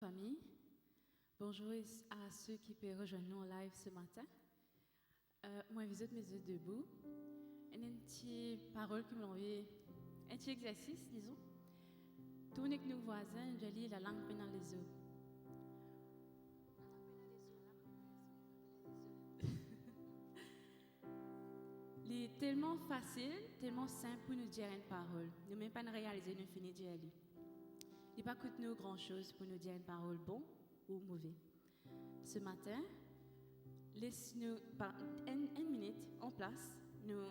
Famille, bonjour à ceux qui peuvent rejoindre nous en live ce matin. Moi, je visite mes yeux debout. Et une petite parole qui m'envoie, un petit exercice, disons. Tournez avec nos voisins, je lis la langue dans les yeux. Il est tellement facile, tellement simple pour nous dire une parole. Nous même pas nous réaliser, nous finissons de dire. Il n'est pas coûte nous grand-chose pour nous dire une parole bon ou mauvais. Ce matin, laisse-nous, par une minute en place, nous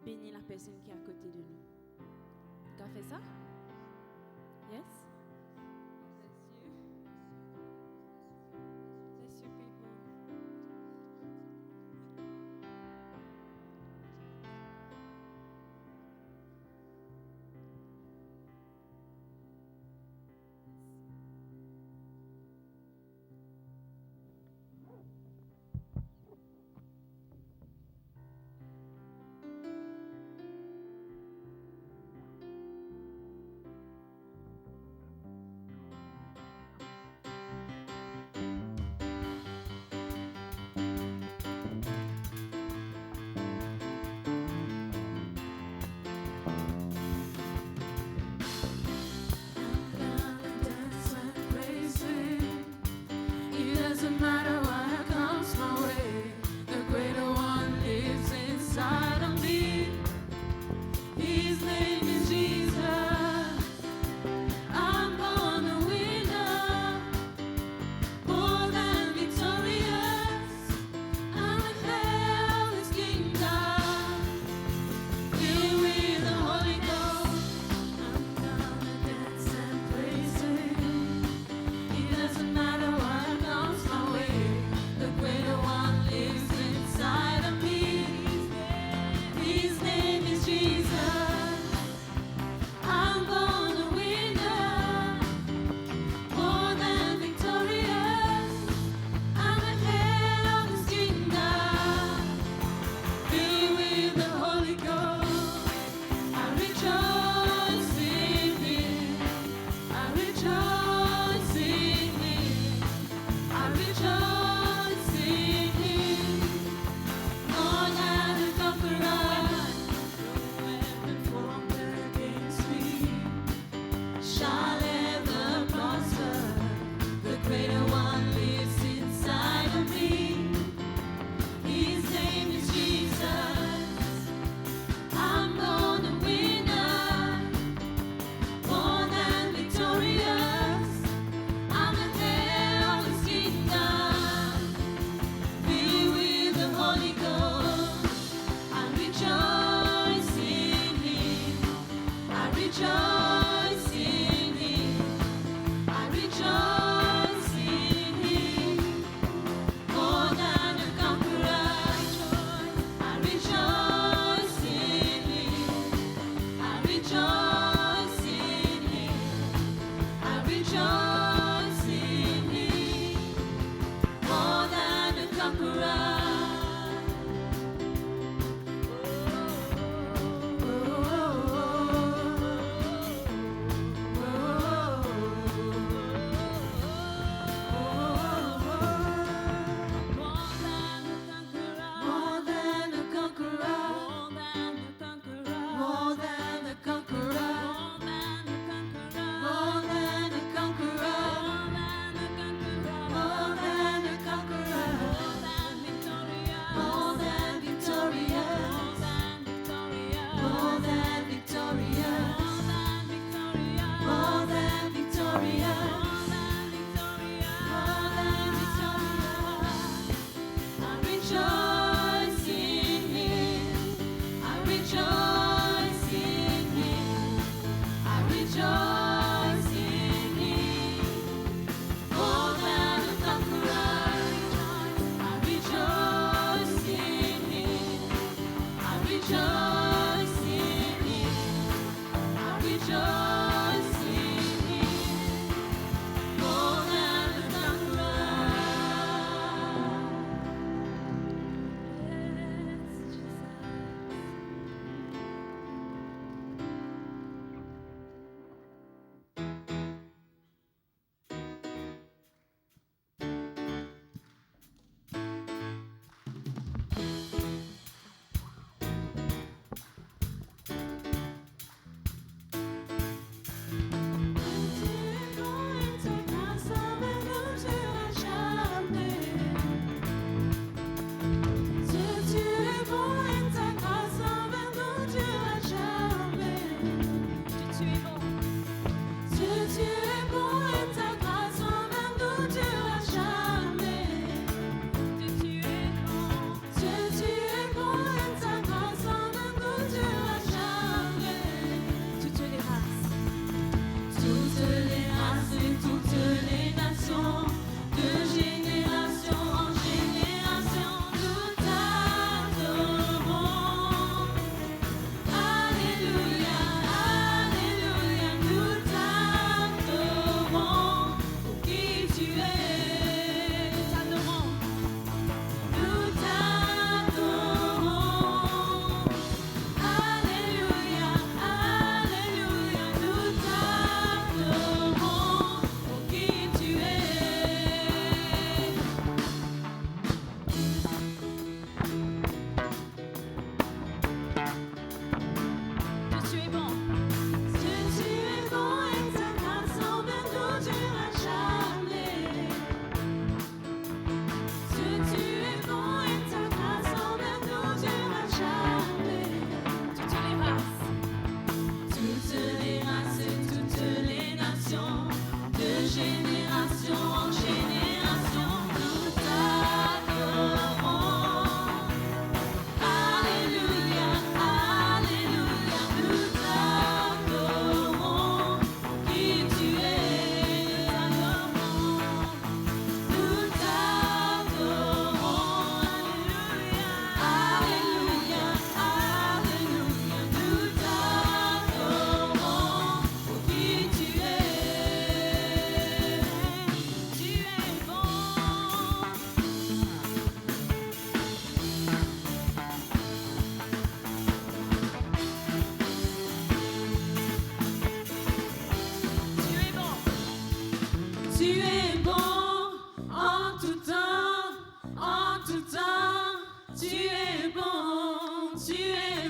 bénir la personne qui est à côté de nous. Tu as fait ça? Yes? Bless you people.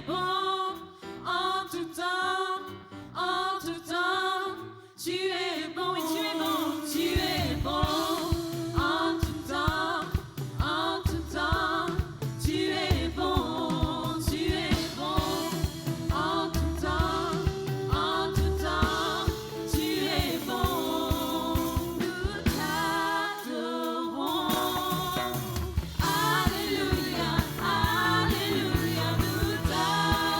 bon en tout temps, en tout temps. Tu es bon et tu es bon, tu es bon en tout temps, en tout temps. Tu es bon en tout temps, en tout temps. Tu es bon, nous t'adorons. Alléluia, alléluia, nous t'adorons.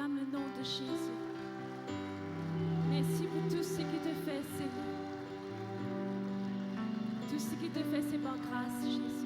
acclame le nom de Jésus. Merci pour tout ce qui te fait, Seigneur. Tout ce qui te fait, c'est par grâce, Jésus.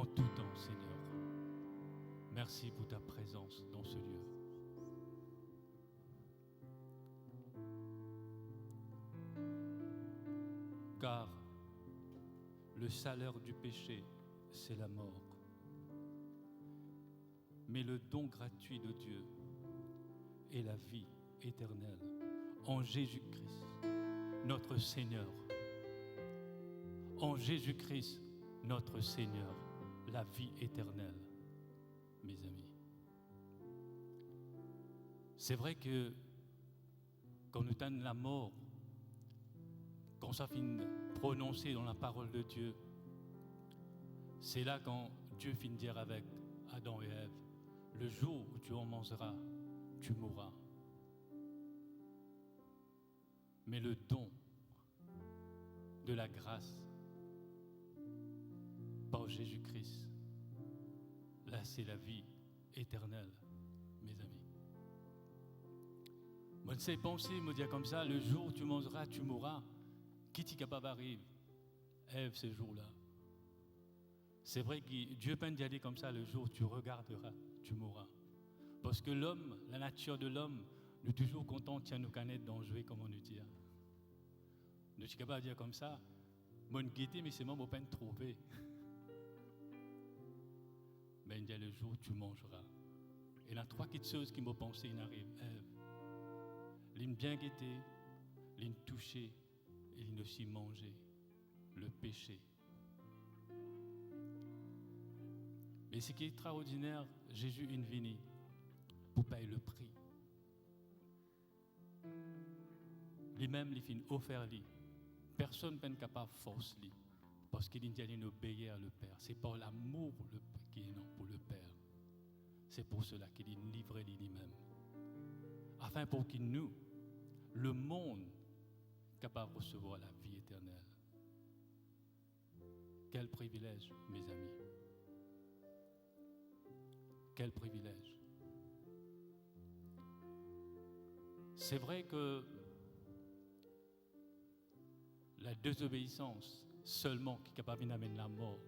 en tout temps, Seigneur. Merci pour ta présence dans ce lieu. Car le salaire du péché, c'est la mort. Mais le don gratuit de Dieu est la vie éternelle en Jésus-Christ, notre Seigneur. En Jésus-Christ, notre Seigneur, la vie éternelle, mes amis. C'est vrai que quand nous tenons la mort, quand ça finit prononcé dans la parole de Dieu, c'est là quand Dieu finit de dire avec Adam et Ève, le jour où tu en mangeras, tu mourras. Mais le don de la grâce par Jésus-Christ. Là, c'est la vie éternelle, mes amis. Moi, je sais penser, me dire comme ça, le jour où tu mangeras, tu mourras. Qui t'y capable arrive? Ève, ce jour-là. C'est vrai que Dieu peut dire comme ça, le jour où tu regarderas, tu mourras. Parce que l'homme, la nature de l'homme, nous toujours content de nous canettes dangereux, comme on nous dit. Nous sommes capables de dire comme ça, mon guetté, mais c'est moi, mon peine trouvé. Mais il y a le jour où tu mangeras. Et là, trois petites choses qui m'ont pensé, il arrive. Ève, l'une bien guettée, l'une touchée, et l'une aussi manger. Le péché. Mais ce qui est extraordinaire, Jésus est venu pour payer le prix. Lui-même, il finit offert lui. Personne n'est capable de forcer lui. Parce qu'il dit qu'il obéir le Père. C'est par l'amour qu'il est pour le Père. C'est pour cela qu'il est livré lui-même. Afin pour qu'il nous, le monde, capable de recevoir la vie éternelle. Quel privilège, mes amis. Quel privilège. C'est vrai que la désobéissance seulement qui est capable d'amener la mort.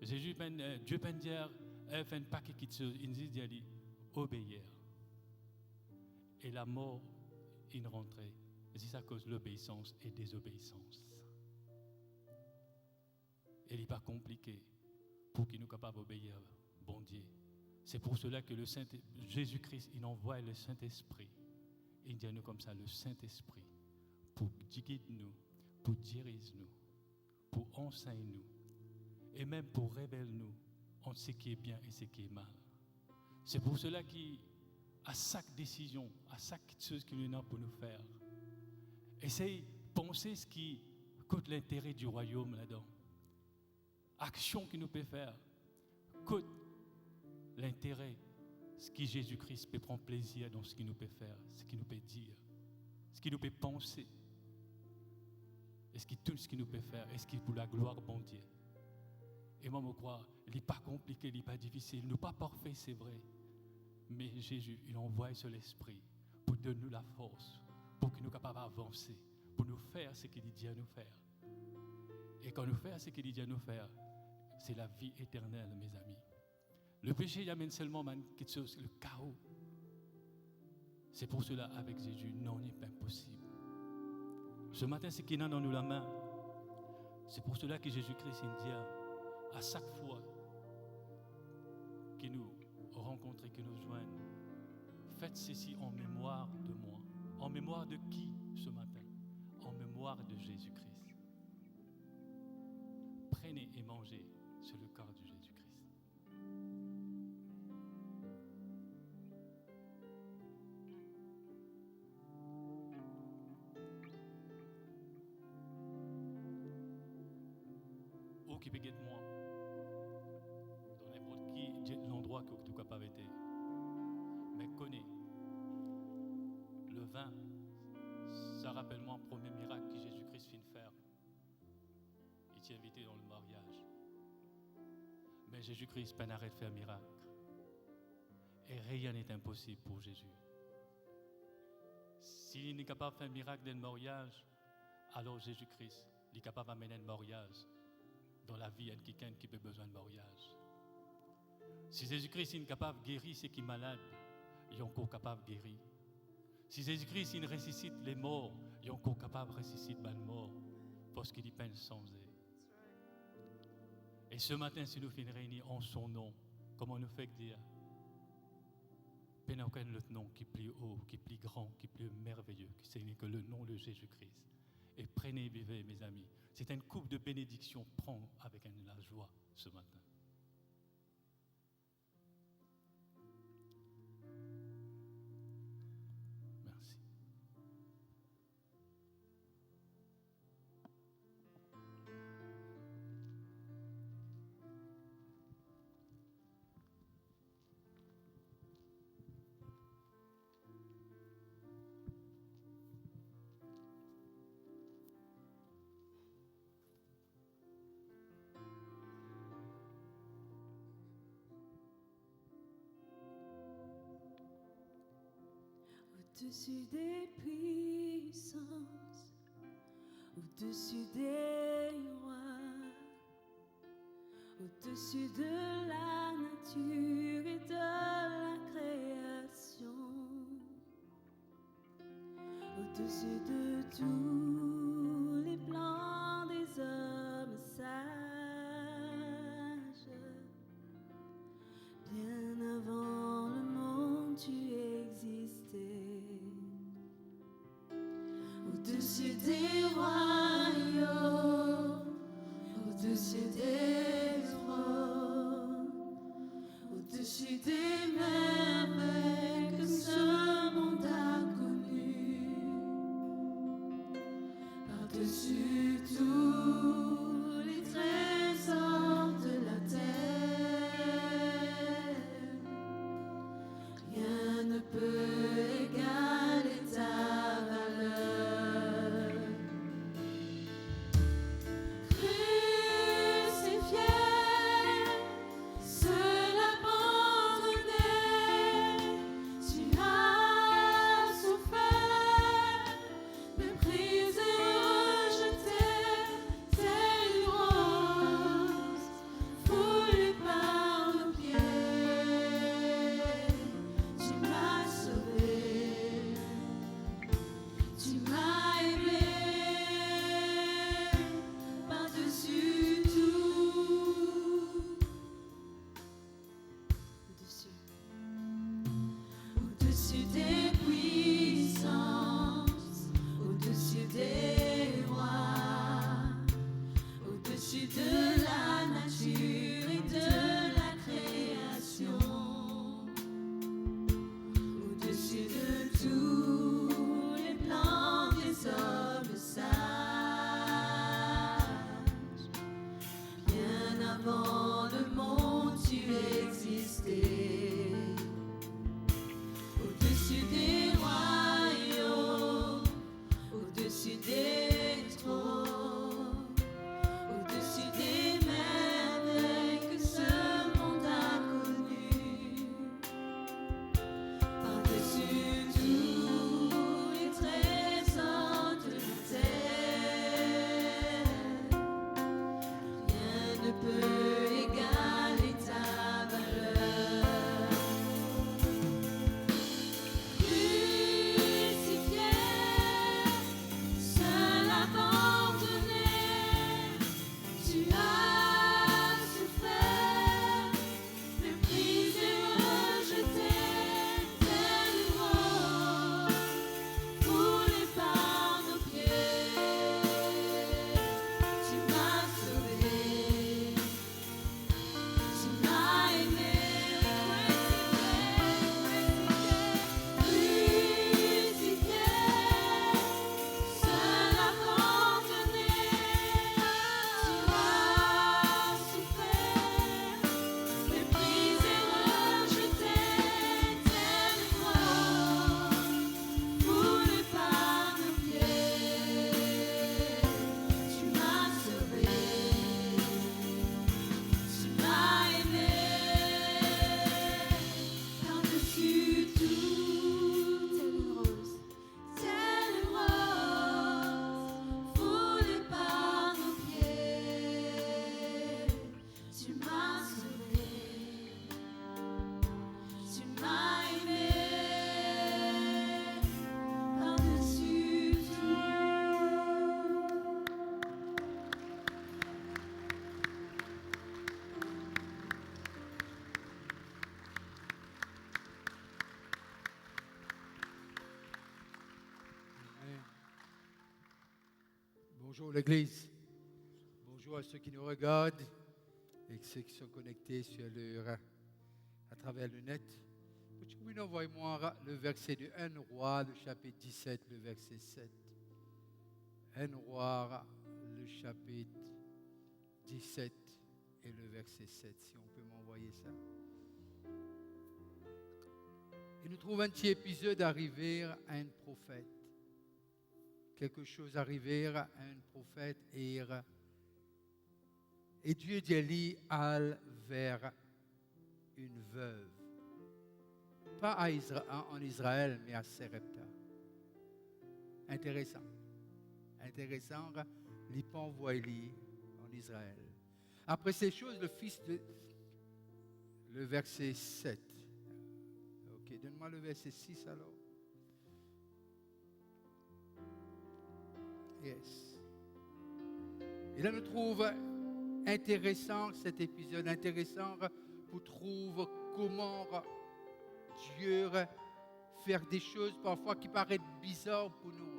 Dieu peut dire, elle fait un paquet qui se dit, obéir. Et la mort, il rentrait. Et c'est ça cause l'obéissance et désobéissance. Et il n'est pas compliqué pour qu'il nous capable d'obéir, bon Dieu. C'est pour cela que Jésus-Christ, il envoie le Saint-Esprit. Il dit à nous comme ça, le Saint-Esprit, pour guider nous, pour diriger nous, pour enseigner nous, et même pour révéler nous entre ce qui est bien et ce qui est mal. C'est pour cela qu'à chaque décision, à chaque chose qu'il nous a pour nous faire, essaye de penser ce qui coûte l'intérêt du royaume là-dedans. Action qu'il nous peut faire, coûte l'intérêt, ce que Jésus-Christ peut prendre plaisir dans ce qu'il nous peut faire, ce qu'il nous peut dire, ce qu'il nous peut penser. Est-ce qu'il tout ce qu'il nous peut faire? Est-ce qu'il pour la gloire, bon Dieu? Et moi, je crois, il n'est pas compliqué, il n'est pas difficile, il n'est pas parfait, c'est vrai. Mais Jésus, il envoie sur l'Esprit pour donner nous la force, pour qu'il nous capable d'avancer, pour nous faire ce qu'il dit à nous faire. Et quand nous faisons ce qu'il dit à nous faire, c'est la vie éternelle, mes amis. Le péché il amène seulement quelque chose, le chaos. C'est pour cela, avec Jésus, non, il n'est pas impossible. Ce matin, ce qu'il a dans nous la main, c'est pour cela que Jésus-Christ il dit à chaque fois qu'il nous rencontre, qu'il nous joigne, faites ceci en mémoire de moi. En mémoire de qui ce matin? En mémoire de Jésus-Christ. Prenez et mangez sur le corps de Jésus-Christ. Ou qui peut être moi, dans n'importe qui l'endroit que tu es capable d'être. Mais connais, le vin, ça rappelle moi un premier miracle que Jésus-Christ vient de faire. Il t'y invité dans le mariage. Mais Jésus-Christ peine arrête de faire miracle. Et rien n'est impossible pour Jésus. S'il n'est capable de faire un miracle dans le mariage, alors Jésus-Christ est capable d'amener un mariage dans la vie de quelqu'un qui a besoin de mariage. Si Jésus-Christ est capable de guérir ceux qui sont malades, il est encore capable de guérir. Si Jésus-Christ il ressuscite les morts, il est encore capable de ressusciter les morts parce qu'il y peine sans eux. Et ce matin, si nous finissons réunis en son nom, comment nous fait dire? Pénaucun le nom qui est plus haut, qui est plus grand, qui est plus merveilleux, c'est que le nom de Jésus-Christ. Et prenez et vivez, mes amis. C'est une coupe de bénédiction. Prends avec la joie ce matin. Merci. Au-dessus des puissances, au-dessus des rois, au-dessus de la nature et de la création, au-dessus de tous les plans des hommes sages, bien avant le monde tu existais, au-dessus des royaumes, au-dessus des trônes, au-dessus des merveilles que ce monde a connues, par-dessus tous les trésors de la terre, rien ne peut égaler ta valeur. Crucifié, seul abandonné, tu as souffert, méprisé, rejeté, tel une rose, foulée par nos pieds. Tu m'as sauvé, tu m'as aimé, par-dessus tout. Au-dessus des puissances, au-dessus des rois, au-dessus de la nature et de la création, au-dessus de tous les plans des hommes sages, bien avant le monde tu existais, au-dessus des royaumes, au-dessus des trônes, au-dessus des merveilles que ce monde a connues, par-dessus tous les trésors de la terre, rien ne peut égaler ta valeur. Crucifié, seul abandonné, tu as souffert, méprisé, rejeté, tel une rose, foulée par nos pieds. Tu m'as sauvé, tu m'as aimé, crucifié, seul abandonné, tu as souffert, méprisé, rejeté, tel une rose, foulée par nos pieds. Tu m'as sauvé, tu m'as aimé, par-dessus tout, telle une rose, foulée par nos pieds. Tu m'as sauvé, tu m'as aimé, par-dessus tout. Amen. Bonjour l'Église. Bonjour à ceux qui nous regardent et ceux qui sont connectés à travers le net. Vous envoyez-moi le verset de 1 Roi, le chapitre 17, le verset 7. 1 Roi, le chapitre 17 et le verset 7, si on peut m'envoyer ça. Et nous trouvons un petit épisode arriver à un prophète. Quelque chose arriver à un prophète et Dieu dit aller vers une veuve. Pas en Israël, mais à Sarepta. Intéressant. Intéressant, les pas envoyés en Israël. Après ces choses, le fils de... Le verset 7. Ok, donne-moi le verset 6 alors. Yes. Et là, nous trouvons intéressant cet épisode, intéressant pour trouver comment Dieu fait des choses parfois qui paraissent bizarres pour nous.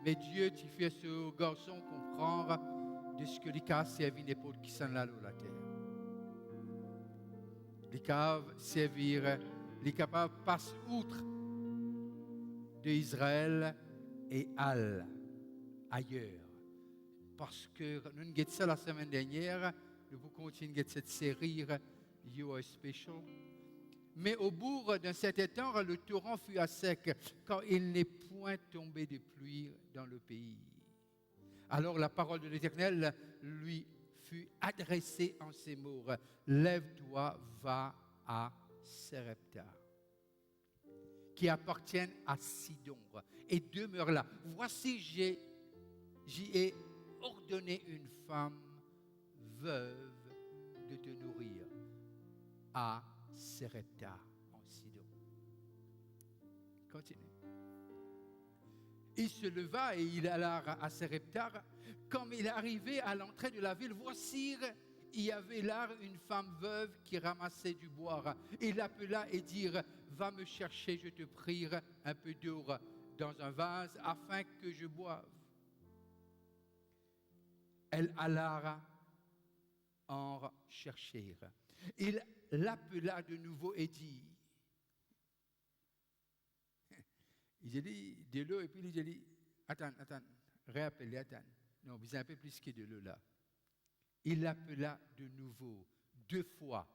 Mais Dieu, tu fais ce garçon comprendre de ce que les cas servent n'importe qui s'en là la terre. Les caves servir, les capables passent outre de Israël et ailleurs. Parce que nous avons fait ça la semaine dernière, nous pouvons continuer cette série You Are Special. Mais au bout d'un certain temps, le torrent fut à sec, car il n'est point tombé de pluie dans le pays. Alors la parole de l'Éternel lui fut adressée en ces mots. Lève-toi, va à Sarepta, qui appartiennent à Sidon, et demeure là. Voici, j'y ai ordonné une femme veuve de te nourrir à Sarepta, en Sidon. Continue. Il se leva et il alla à Sarepta. Comme il arrivait à l'entrée de la ville, voici, il y avait là une femme veuve qui ramassait du bois. Il l'appela et dit, va me chercher, je te prie, un peu d'eau dans un vase afin que je boive. Elle alla en chercher. Il l'appela de nouveau et dit, il dit de l'eau et puis il dit, attends, réappelez, attends. Non, vous avez un peu plus que de l'eau là. Il l'appela de nouveau, 2 fois.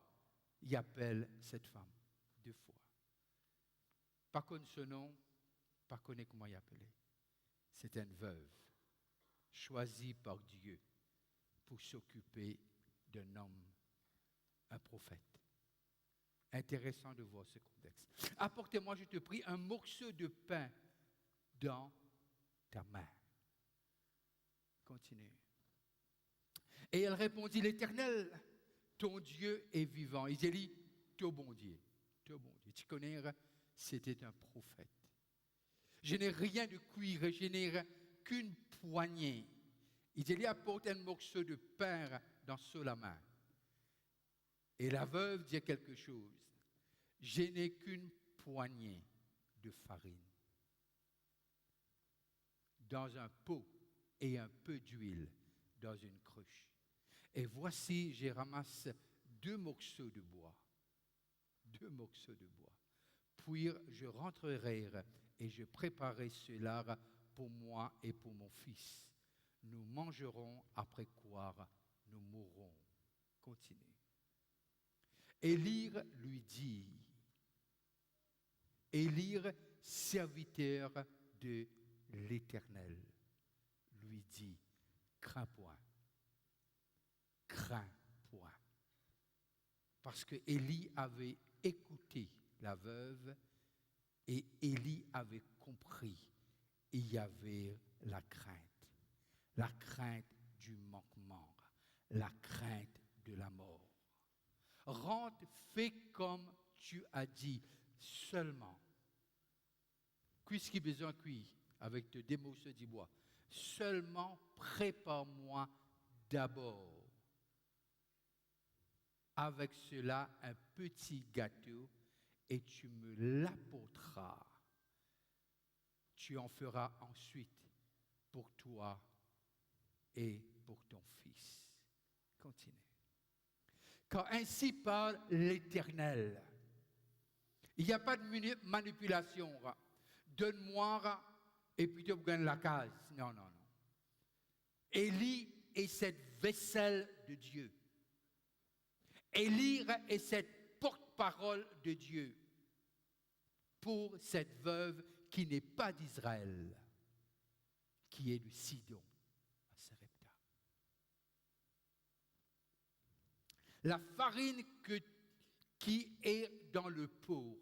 Il appelle cette femme, 2 fois. Pas connaît son nom, pas connaît comment il appelait. C'est une veuve, choisie par Dieu pour s'occuper d'un homme, un prophète. Intéressant de voir ce contexte. Apportez-moi, je te prie, un morceau de pain dans ta main. Continue. Et elle répondit, l'Éternel, ton Dieu est vivant. Il dit, ton bon Dieu. Tu connais, c'était un prophète. Je n'ai rien de cuir, je n'ai qu'une poignée. Il dit, apporte un morceau de pain dans la main. Et la veuve dit quelque chose. Je n'ai qu'une poignée de farine dans un pot et un peu d'huile dans une cruche. Et voici, je ramasse 2 morceaux de bois. 2 morceaux de bois. Puis je rentrerai et je préparerai cela pour moi et pour mon fils. Nous mangerons, après quoi nous mourrons. Continue. Élie lui dit, Élie, serviteur de l'Éternel, lui dit, crains point. Parce que Élie avait écouté la veuve et Élie avait compris, il y avait la crainte du manquement, la crainte de la mort. Rentre, fais comme tu as dit, seulement. Qu'est-ce qu'il a besoin de cuire avec des morceaux de bois? Seulement prépare-moi d'abord avec cela un petit gâteau et tu me l'apporteras. Tu en feras ensuite pour toi et pour ton fils. Continue. Car ainsi parle l'Éternel. Il n'y a pas de manipulation. Donne-moi et puis tu gagnes la case. Non. Élie est cette vaisselle de Dieu. Élie est cette porte-parole de Dieu pour cette veuve qui n'est pas d'Israël, qui est de Sidon, à Sarepta. La farine qui est dans le pot.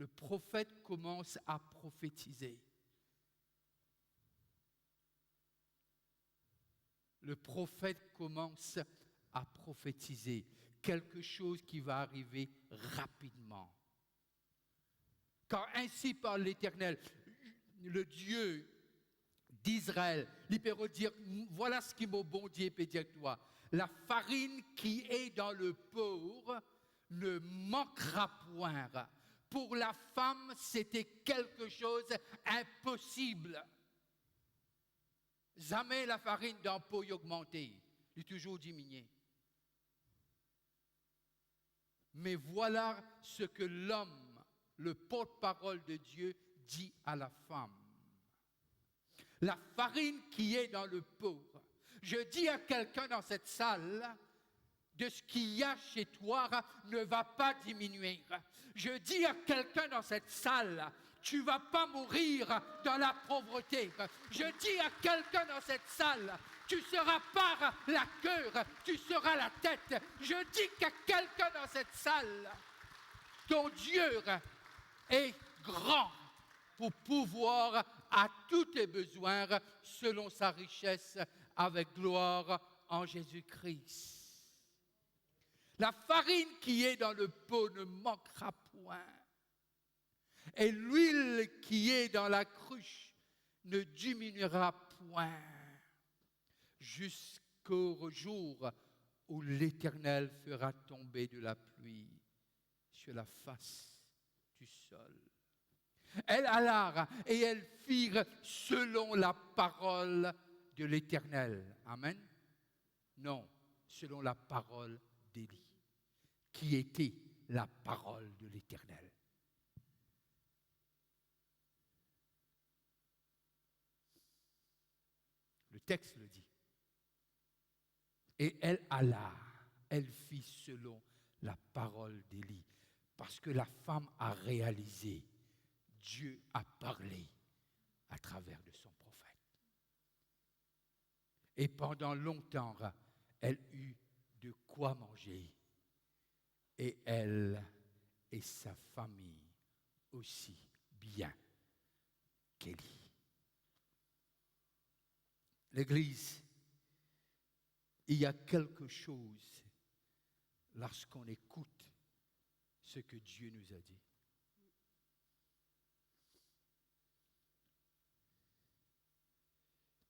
le prophète commence à prophétiser. Le prophète commence à prophétiser quelque chose qui va arriver rapidement. Car ainsi parle l'Éternel, le Dieu d'Israël, il peut dire, voilà ce qui mon bon Dieu peut dire toi. La farine qui est dans le pot ne manquera point. Pour la femme, c'était quelque chose d'impossible. Jamais la farine dans le pot augmentée, il est toujours diminué. Mais voilà ce que l'homme, le porte-parole de Dieu, dit à la femme. La farine qui est dans le pot. Je dis à quelqu'un dans cette salle, de ce qu'il y a chez toi ne va pas diminuer. Je dis à quelqu'un dans cette salle, tu ne vas pas mourir dans la pauvreté. Je dis à quelqu'un dans cette salle, tu ne seras pas la queue, tu seras la tête. Je dis qu'à quelqu'un dans cette salle, ton Dieu est grand pour pouvoir à tous tes besoins selon sa richesse avec gloire en Jésus-Christ. La farine qui est dans le pot ne manquera point. Et l'huile qui est dans la cruche ne diminuera point. Jusqu'au jour où l'Éternel fera tomber de la pluie sur la face du sol. Elles allèrent et elles firent selon la parole de l'Éternel. Amen. Non, selon la parole d'Élie, qui était la parole de l'Éternel. Le texte le dit. Et elle alla, elle fit selon la parole d'Élie, parce que la femme a réalisé, Dieu a parlé à travers de son prophète. Et pendant longtemps, elle eut de quoi manger. Et elle et sa famille aussi bien qu'Élie. L'Église, il y a quelque chose lorsqu'on écoute ce que Dieu nous a dit.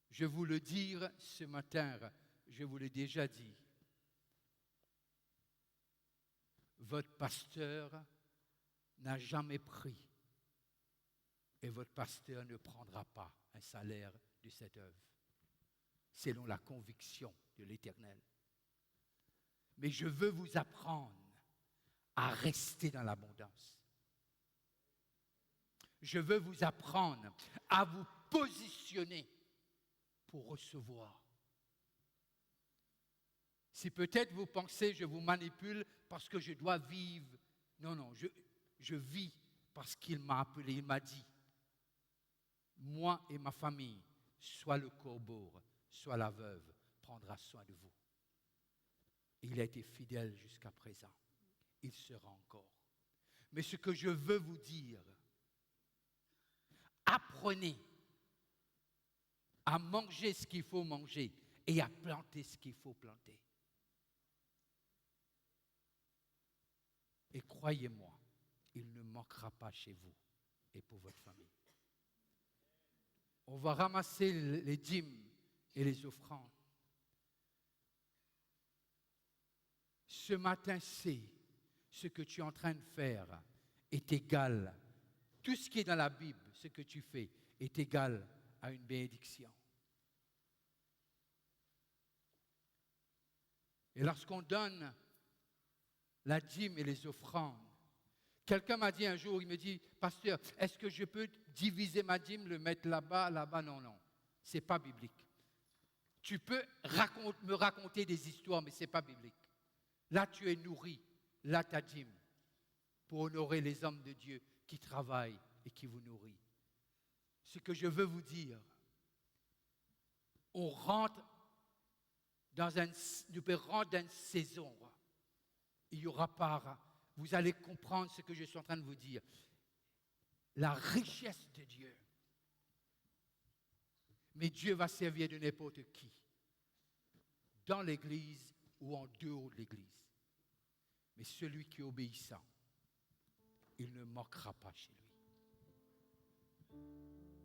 Je vous le dis ce matin, je vous l'ai déjà dit. Votre pasteur n'a jamais pris et votre pasteur ne prendra pas un salaire de cette œuvre, selon la conviction de l'Éternel. Mais je veux vous apprendre à rester dans l'abondance. Je veux vous apprendre à vous positionner pour recevoir. Si peut-être vous pensez je vous manipule parce que je dois vivre. Non, je vis parce qu'il m'a appelé, il m'a dit, moi et ma famille, soit le corbeau, soit la veuve, prendra soin de vous. Il a été fidèle jusqu'à présent. Il sera encore. Mais ce que je veux vous dire, apprenez à manger ce qu'il faut manger et à planter ce qu'il faut planter. Et croyez-moi, il ne manquera pas chez vous et pour votre famille. On va ramasser les dîmes et les offrandes. Ce matin, c'est ce que tu es en train de faire est égal. Tout ce qui est dans la Bible, ce que tu fais, est égal à une bénédiction. Et lorsqu'on donne la dîme et les offrandes, quelqu'un m'a dit un jour, il me dit, pasteur, est-ce que je peux diviser ma dîme, le mettre là-bas, là-bas? Non, ce n'est pas biblique. Tu peux me raconter des histoires, mais ce n'est pas biblique. Là, tu es nourri, là, ta dîme, pour honorer les hommes de Dieu qui travaillent et qui vous nourrissent. Ce que je veux vous dire, on rentre nous peut rentrer dans une saison. Il y aura pas, vous allez comprendre ce que je suis en train de vous dire. la richesse de Dieu. Mais Dieu va servir de n'importe qui, dans l'Église ou en dehors de l'Église. Mais celui qui est obéissant, il ne manquera pas chez lui.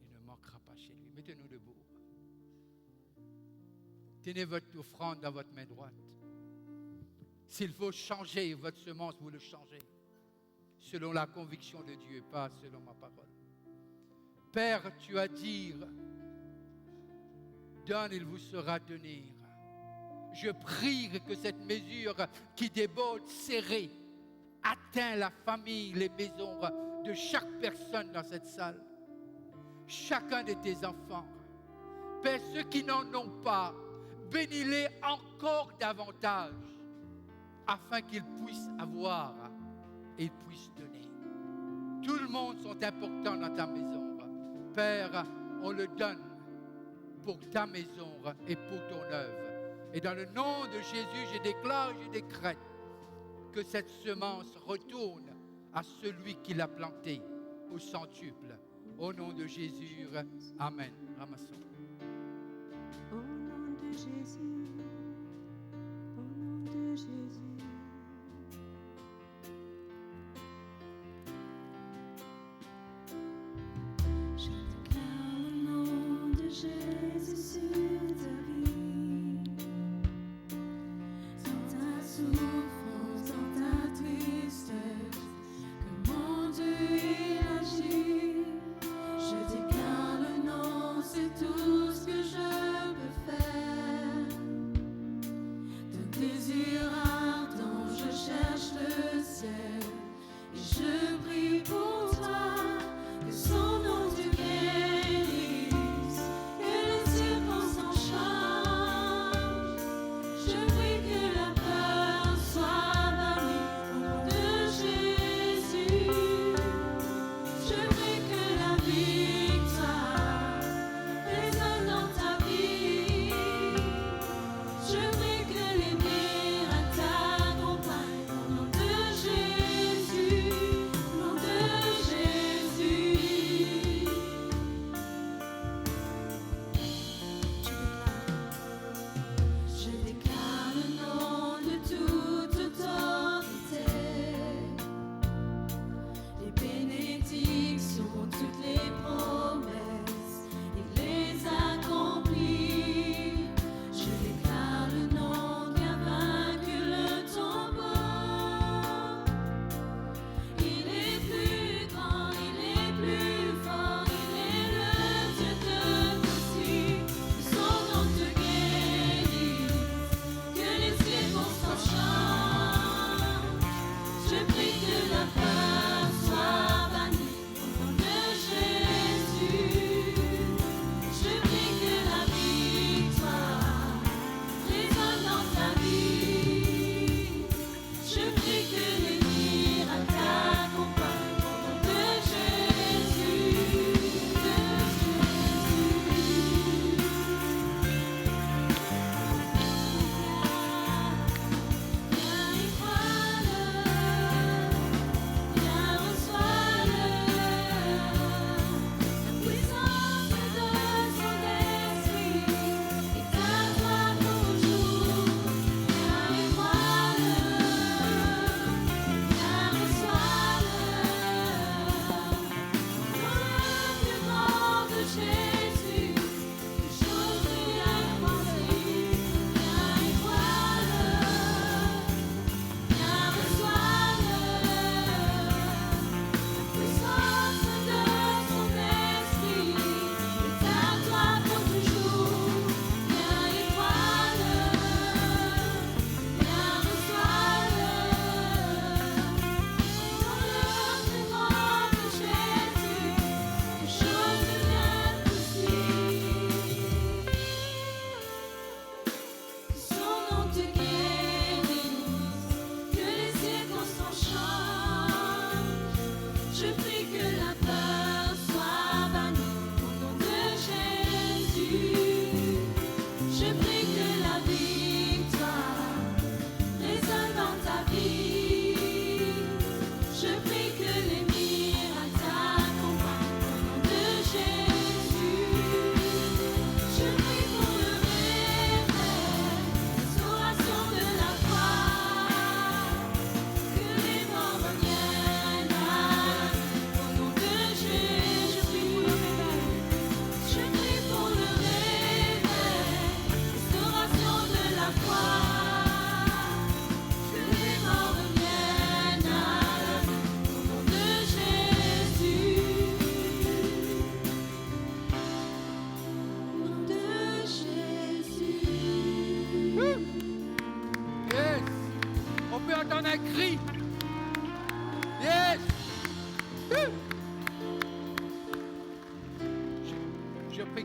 Il ne manquera pas chez lui. Mettez-nous debout. Tenez votre offrande dans votre main droite. S'il faut changer votre semence, vous le changez. Selon la conviction de Dieu, pas selon ma parole. Père, tu as dit, donne, il vous sera donné. Je prie que cette mesure qui déborde serrée atteint la famille, les maisons de chaque personne dans cette salle. Chacun de tes enfants. Père, ceux qui n'en ont pas, bénis-les encore davantage afin qu'ils puissent avoir et puissent donner. Tout le monde sont importants dans ta maison. Père, on le donne pour ta maison et pour ton œuvre. Et dans le nom de Jésus, je déclare, je décrète que cette semence retourne à celui qui l'a plantée au centuple. Au nom de Jésus, amen. Ramassons. Au nom de Jésus, au nom de Jésus. Je déclare le nom de Jésus sur ta vie. Dans ta souffrance, dans ta tristesse, que mon Dieu il agit. Je déclare le nom, c'est tout ce que je peux faire. D'un désir ardent, je cherche le ciel. Et je prie pour toi, que son nom te guérisse. Et les circonstances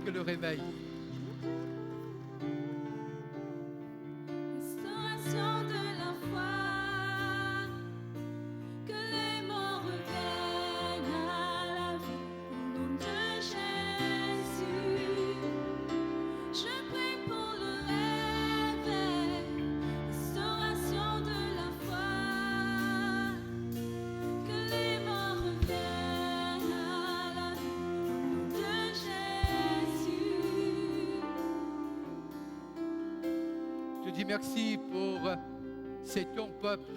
que le réveil. Restauration de la foi, que les morts reviennent à la vie au nom de Jésus. Je prie pour le réveil, restauration de la foi, que les morts reviennent à la vie au nom de Jésus. Je dis merci pour c'est ton peuple,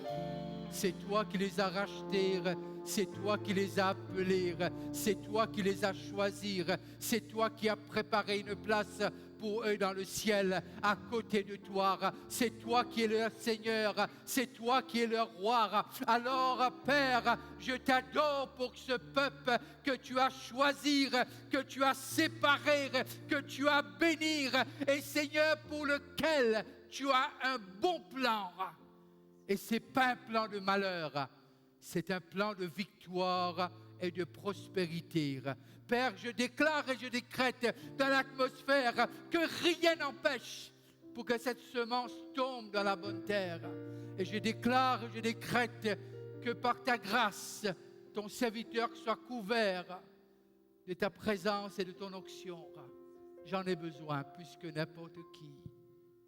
c'est toi qui les as rachetés, c'est toi qui les as appelés, c'est toi qui les as choisis, c'est toi qui as préparé une place pour eux dans le ciel, à côté de toi. C'est toi qui es leur Seigneur, c'est toi qui es leur roi. Alors, Père, je t'adore pour ce peuple que tu as choisi, que tu as séparé, que tu as béni, et Seigneur, pour lequel tu as un bon plan. Et ce n'est pas un plan de malheur, c'est un plan de victoire et de prospérité. Père, je déclare et je décrète dans l'atmosphère que rien n'empêche pour que cette semence tombe dans la bonne terre. Et je déclare et je décrète que par ta grâce, ton serviteur soit couvert de ta présence et de ton onction. J'en ai besoin plus que n'importe qui.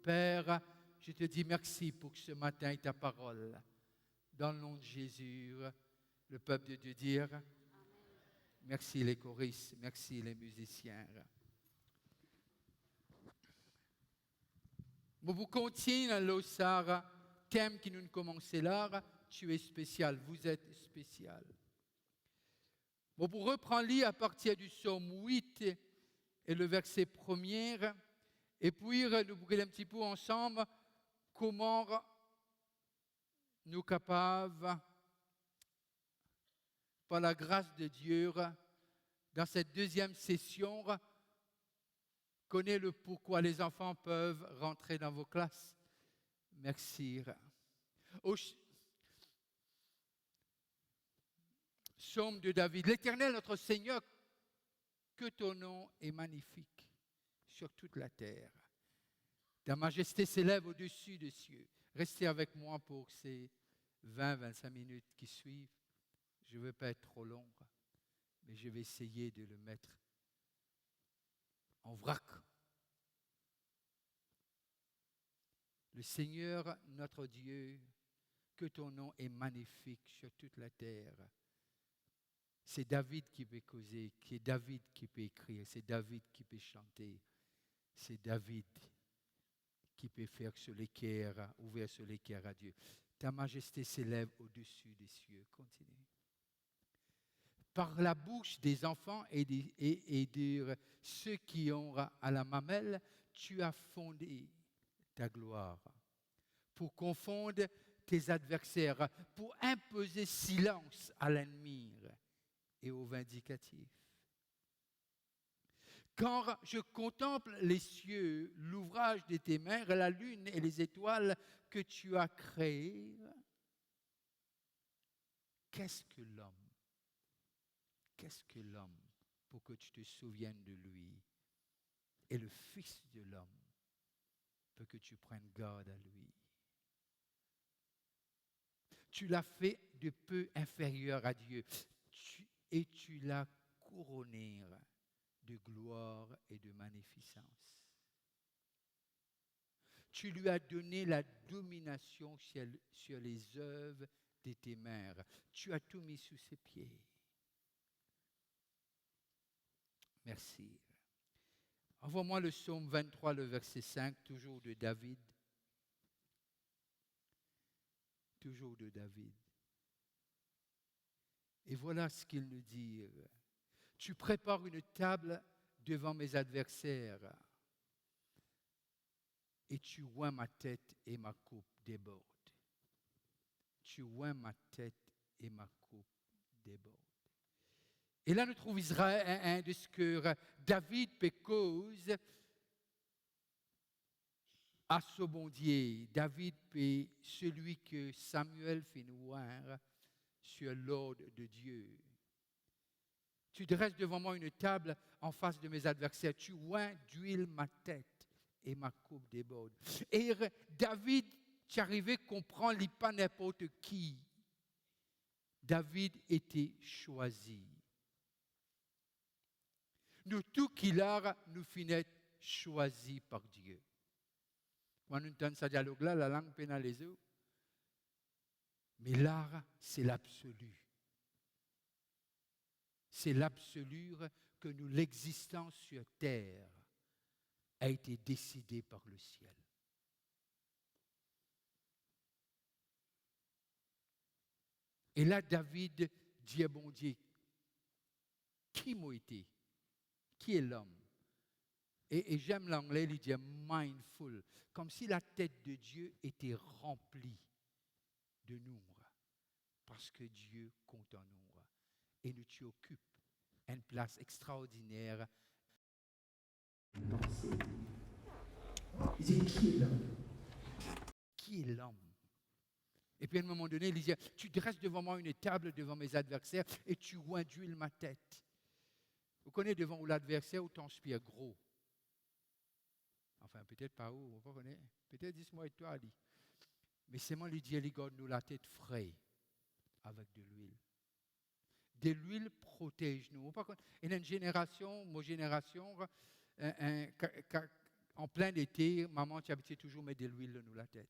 Père, je te dis merci pour ce matin et ta parole. Dans le nom de Jésus, le peuple de Dieu dire merci les choristes, merci les musiciens. Vous continuez le Sara, thème qui nous commençait là, tu es spécial, vous êtes spécial. Bon, pour reprendre à partir du psaume 8 et le verset 1er, et puis nous regarder un petit peu ensemble comment nous sommes capables, par la grâce de Dieu, dans cette deuxième session, connaître le pourquoi les enfants peuvent rentrer dans vos classes. Merci. Au psaume de David. L'Éternel, notre Seigneur, que ton nom est magnifique sur toute la terre. Ta majesté s'élève au-dessus des cieux. Restez avec moi pour ces 20-25 minutes qui suivent. Je ne veux pas être trop long, mais je vais essayer de le mettre en vrac. Le Seigneur, notre Dieu, que ton nom est magnifique sur toute la terre. C'est David qui peut causer, c'est David qui peut écrire, c'est David qui peut chanter, c'est David qui peut faire sur l'équerre, ouvrir sur l'équerre à Dieu. Ta majesté s'élève au-dessus des cieux. Continue. Par la bouche des enfants et de ceux qui ont à la mamelle, tu as fondé ta gloire pour confondre tes adversaires, pour imposer silence à l'ennemi et au vindicatif. Quand je contemple les cieux, l'ouvrage de tes mains, la lune et les étoiles que tu as créées, qu'est-ce que l'homme? Qu'est-ce que l'homme pour que tu te souviennes de lui? Et le Fils de l'homme pour que tu prennes garde à lui. Tu l'as fait de peu inférieur à Dieu et tu l'as couronné de gloire et de magnificence. Tu lui as donné la domination sur les œuvres de tes mains. Tu as tout mis sous ses pieds. Merci. Envoie-moi le psaume 23, le verset 5, toujours de David. Toujours de David. Et voilà ce qu'il nous dit. Tu prépares une table devant mes adversaires et tu oins ma tête et ma coupe déborde. Tu oins ma tête et ma coupe déborde. Et là, nous trouvons Israël, un de ce que David pécose à ce bon Dieu. David est celui que Samuel fait voir sur l'ordre de Dieu. Tu dresses devant moi une table en face de mes adversaires. Tu oins d'huile ma tête et ma coupe déborde. Et David, tu arrivé à comprendre, il pas n'importe qui. David était choisi. Nous tous qui l'art, nous finissons choisis par Dieu. Quand nous entendons ce dialogue-là, la langue pénale les yeux. Mais l'art, c'est l'absolu. C'est l'absolu que nous, l'existence sur terre, a été décidée par le ciel. Et là, David dit à bon Dieu, qui m'a été? Qui est l'homme? Et j'aime l'anglais, il dit mindful, comme si la tête de Dieu était remplie de nous, parce que Dieu compte en nous. Et nous tu occupes une place extraordinaire. Il dit, qui est l'homme? Qui est l'homme? Et puis à un moment donné, il dit, tu dresses devant moi une table devant mes adversaires et tu oins d'huile ma tête. Vous connaissez devant l'adversaire où t'inspires gros. Enfin, peut-être pas où, vous connaissez. Peut-être dis-moi et toi, Ali. Mais c'est moi, il dit, il garde nous la tête fraîche avec de l'huile. De l'huile protège nous. Et une génération, ma génération, en plein été, maman tu habitué toujours à mettre de l'huile dans la tête.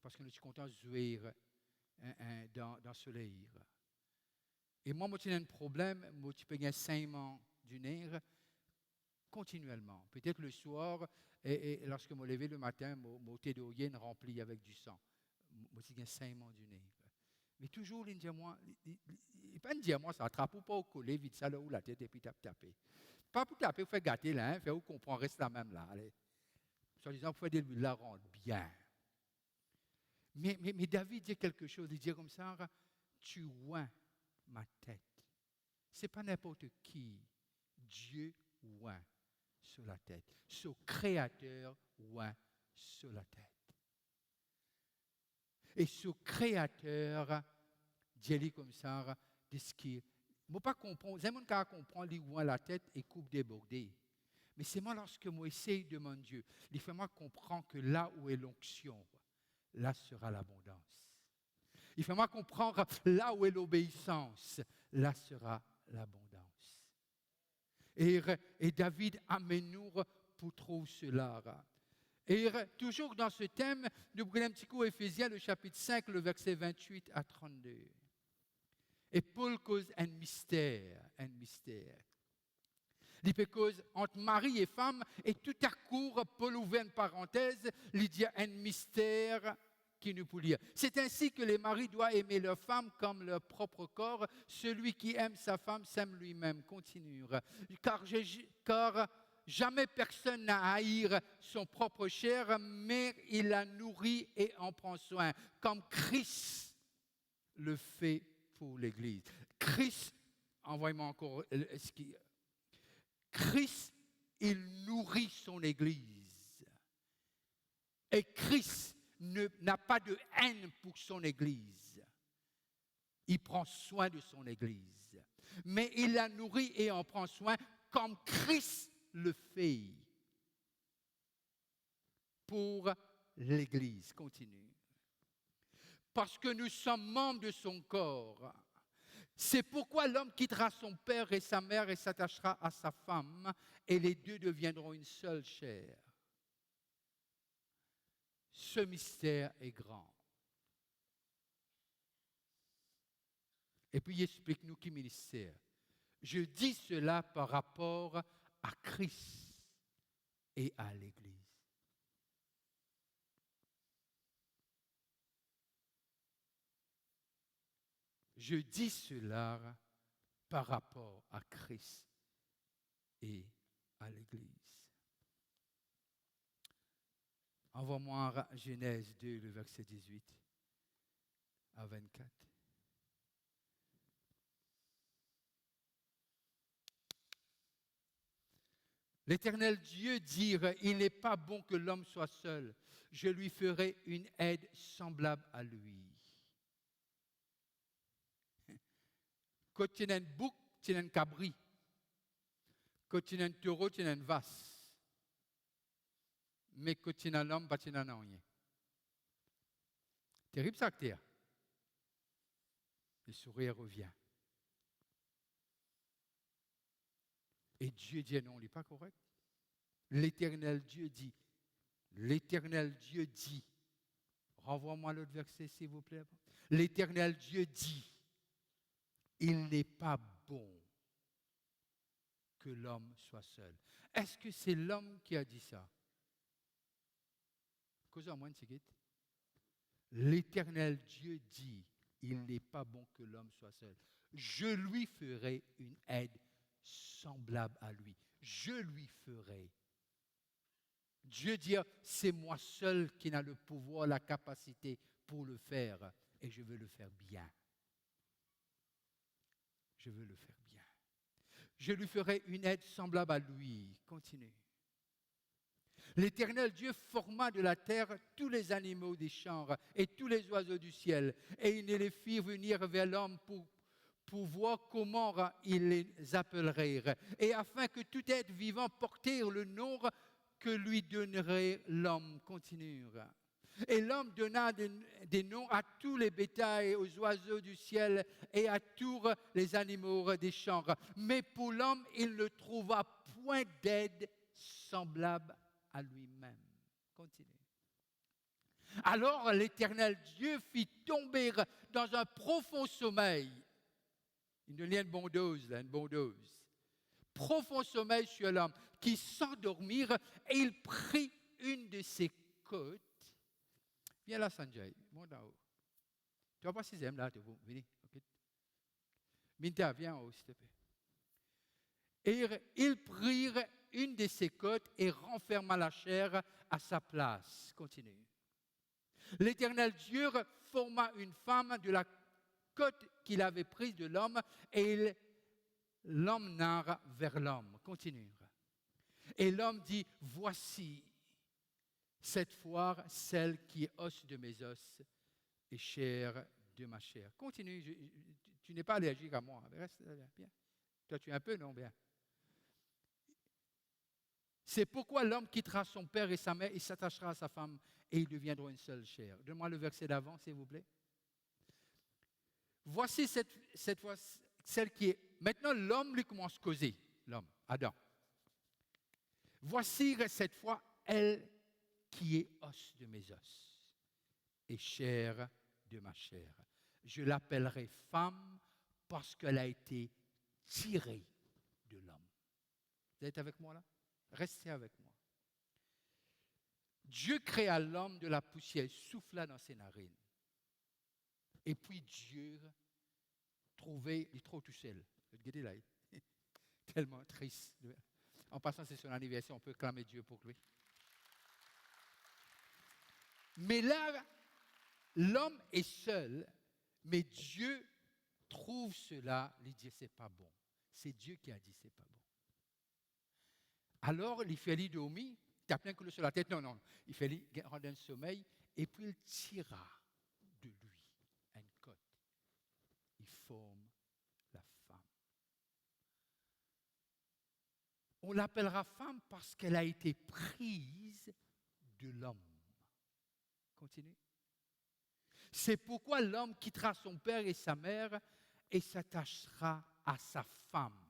Parce que nous sommes contents de jouer dans le soleil. Et moi, j'ai un problème, moi, je peux gagner 5 mois du nez continuellement. Peut-être le soir, et lorsque je me lève le matin, mon thé d'oyen rempli avec du sang. Moi, j'ai gagné 5 mois du nez. Mais toujours, il dit à moi, il pas dire à moi, ça attrape ou pas au collet, vite ça là où la tête et puis taper. Pas pour taper, faire gâter là, faire où comprend, reste la même là. Allez. Soit disant, pour faire de l'huile la rendre bien. Mais David dit quelque chose, il dit comme ça, tu oins ma tête. Ce n'est pas n'importe qui. Dieu oint sur la tête. Ce créateur oint sur la tête. Et ce créateur, dit comme ça, de ce qui. Je ne pas comprendre. J'ai mon cas à comprendre, il oint la tête et coupe débordée. Mais c'est moi lorsque moi essaye de mon Dieu, il fait moi comprendre que là où est l'onction, là sera l'abondance. Il fait moi comprendre là où est l'obéissance, là sera l'abondance. Et David amène nous pour trouver cela. Et toujours dans ce thème, nous prenons un petit coup Éphésiens, le chapitre 5, le verset 28 à 32. Et Paul cause un mystère. Il peut cause entre mari et femme, et tout à coup, Paul ouvre une parenthèse, il dit un mystère qui nous peut lire. C'est ainsi que les maris doivent aimer leur femme comme leur propre corps. Celui qui aime sa femme s'aime lui-même. Continue. Car jamais personne n'a à haïr son propre chair, mais il la nourrit et en prend soin, comme Christ le fait pour l'Église. Christ, envoyez-moi encore ce qui. Christ, il nourrit son Église. Et Christ n'a pas de haine pour son Église. Il prend soin de son Église. Mais il la nourrit et en prend soin comme Christ le fait pour l'Église. Continue. Parce que nous sommes membres de son corps. C'est pourquoi l'homme quittera son père et sa mère et s'attachera à sa femme, et les deux deviendront une seule chair. Ce mystère est grand. Et puis il explique-nous qui ministère. Je dis cela par rapport à Christ et à l'Église. Je dis cela par rapport à Christ et à l'Église. Envoie-moi Genèse 2, le verset 18 à 24. L'Éternel Dieu dit, il n'est pas bon que l'homme soit seul. Je lui ferai une aide semblable à lui. Quand tu as un bouc, tu as un cabri. Quand tu as un taureau, tu as une vache. Mais quand tu as l'homme, tu n'as rien. Terrible ça que tu as. Le sourire revient. Et Dieu dit non, il n'est pas correct. L'Éternel Dieu dit, renvoie-moi l'autre verset s'il vous plaît. L'Éternel Dieu dit, il n'est pas bon que l'homme soit seul. Est-ce que c'est l'homme qui a dit ça? L'Éternel Dieu dit, il n'est pas bon que l'homme soit seul. Je lui ferai une aide semblable à lui. Je lui ferai. Dieu dit, c'est moi seul qui n'a le pouvoir, la capacité pour le faire. Et je veux le faire bien. Je veux le faire bien. Je lui ferai une aide semblable à lui. Continue. L'Éternel Dieu forma de la terre tous les animaux des champs et tous les oiseaux du ciel. Et il les fit venir vers l'homme pour voir comment il les appellerait. Et afin que tout être vivant portât le nom que lui donnerait l'homme. Continue. Et l'homme donna des noms à tous les bétails, aux oiseaux du ciel et à tous les animaux des champs. Mais pour l'homme, il ne trouva point d'aide semblable à lui-même. Continue. Alors l'Éternel Dieu fit tomber dans un profond sommeil. Il donne une bonne dose, une bonne dose. Profond sommeil sur l'homme qui s'endormit et il prit une de ses côtes. Viens là, Sanjay, monte en haut. Tu vas pas sixième là, tu vas venir. Okay. Minta, viens en haut, s'il te plaît. Et ils prirent une de ses côtes et renferma la chair à sa place. Continue. L'Éternel Dieu forma une femme de la côte qu'il avait prise de l'homme et il l'emmena vers l'homme. Continue. Et l'homme dit, voici cette fois celle qui est os de mes os et chair de ma chair. Continue, tu n'es pas allergique à moi. Reste bien. Toi, tu es un peu, non? Bien. C'est pourquoi l'homme quittera son père et sa mère et s'attachera à sa femme et ils deviendront une seule chair. Donne-moi le verset d'avant, s'il vous plaît. Voici cette fois celle qui est... Maintenant, l'homme lui commence à causer, l'homme, Adam. Voici cette fois elle qui est os de mes os et chair de ma chair. Je l'appellerai femme parce qu'elle a été tirée de l'homme. Vous êtes avec moi là? Restez avec moi. Dieu créa l'homme de la poussière, souffla dans ses narines. Et puis Dieu il trouve tout seul. Regardez là, tellement triste. En passant, c'est son anniversaire, on peut clamer Dieu pour lui. Mais là, l'homme est seul, mais Dieu trouve cela, il dit c'est pas bon. C'est Dieu qui a dit c'est pas bon. Alors, il fait lui dormir, il a plein de sur la tête, non. Il fait lui rendre un sommeil, et puis il tira de lui une côte. Il forme la femme. On l'appellera femme parce qu'elle a été prise de l'homme. Continue. C'est pourquoi l'homme quittera son père et sa mère et s'attachera à sa femme.